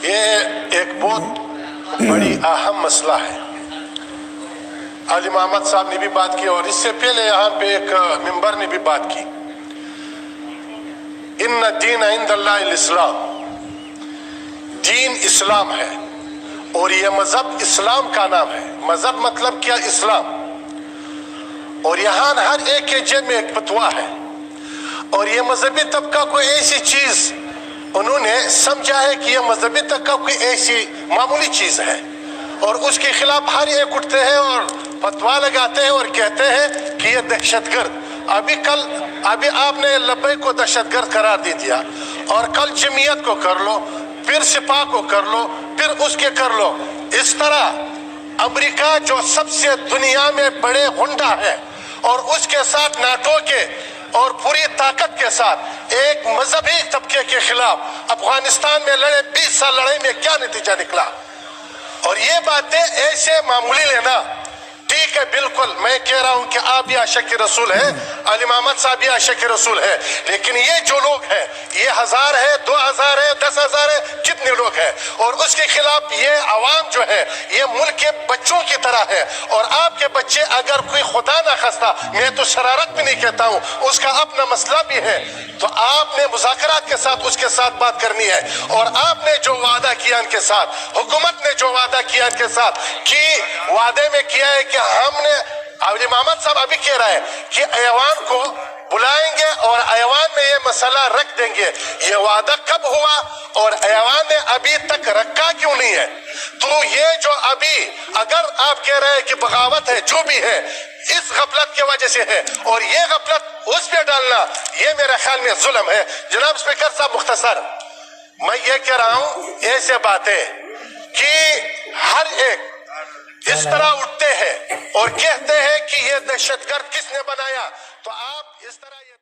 یہ ایک بہت بڑی اہم مسئلہ ہے. علی محمد صاحب نے بھی بات کی اور اس سے پہلے یہاں پہ ایک ممبر نے بھی بات کی. ان الدین عند اللہ الاسلام، دین اسلام ہے اور یہ مذہب اسلام کا نام ہے. مذہب مطلب کیا؟ اسلام. اور یہاں ہر ایک کے جیب میں ایک فتویٰ ہے اور یہ مذہبی طبقہ کوئی ایسی چیز انہوں نے سمجھا ہے کہ یہ مذہبی طبقہ کوئی ایسی معمولی چیز ہے اور اس کے خلاف ہر ایک اٹھتے ہیں اور فتویٰ لگاتے ہیں اور کہتے ہیں کہ یہ دہشت گرد. ابھی آپ نے لبیک کو دہشت گرد قرار دے دیا اور کل جمعیت کو کر لو، پھر سپاہ کو کر لو، پھر اس کے کر لو. اس طرح امریکہ جو سب سے دنیا میں بڑے غنڈہ ہے اور اس کے ساتھ ناٹو کے اور پوری طاقت کے ساتھ ایک مذہبی طبقے کے خلاف افغانستان میں لڑے. 20 سال لڑائی میں کیا نتیجہ نکلا؟ اور یہ باتیں ایسے معمولی لینا ٹھیک ہے. بالکل میں کہہ رہا ہوں کہ آپ بھی عاشق رسول ہیں، علی محمد صاحب بھی عاشق رسول ہے، لیکن یہ جو لوگ ہیں یہ 1000 ہے، 2000 ہے، 10,000 ہے، کتنے لوگ ہیں اور اس کے خلاف یہ عوام جو ہے یہ ملک کے بچوں کی طرح ہے. اور آپ کے بچے اگر کوئی خدا نہ خواستہ، میں تو شرارت بھی نہیں کہتا ہوں، اس کا اپنا مسئلہ بھی ہے، تو آپ نے مذاکرات کے ساتھ اس کے ساتھ بات کرنی ہے. اور آپ نے جو وعدہ کیا ان کے ساتھ، حکومت نے جو وعدہ کیا ان کے ساتھ، کہ وعدے میں کیا ہے کہ ہم نے، علی محمد صاحب ابھی کہہ رہا ہے کہ ایوان کو بلائیں گے اور ایوان میں یہ مسئلہ رکھ دیں گے. یہ وعدہ کب ہوا اور ایوان نے ابھی تک رکھا کیوں نہیں ہے؟ تو یہ جو ابھی اگر آپ کہہ رہے ہیں کہ بغاوت ہے، جو بھی ہے اس غفلت کی وجہ سے ہے اور یہ غفلت اس پہ ڈالنا یہ میرے خیال میں ظلم ہے. جناب اسپیکر صاحب مختصر میں یہ کہہ رہا ہوں، ایسے باتیں کہ ہر ایک اس طرح اٹھتے ہیں اور کہتے ہیں کہ یہ دہشت گرد کس نے بنایا، تو آپ اس طرح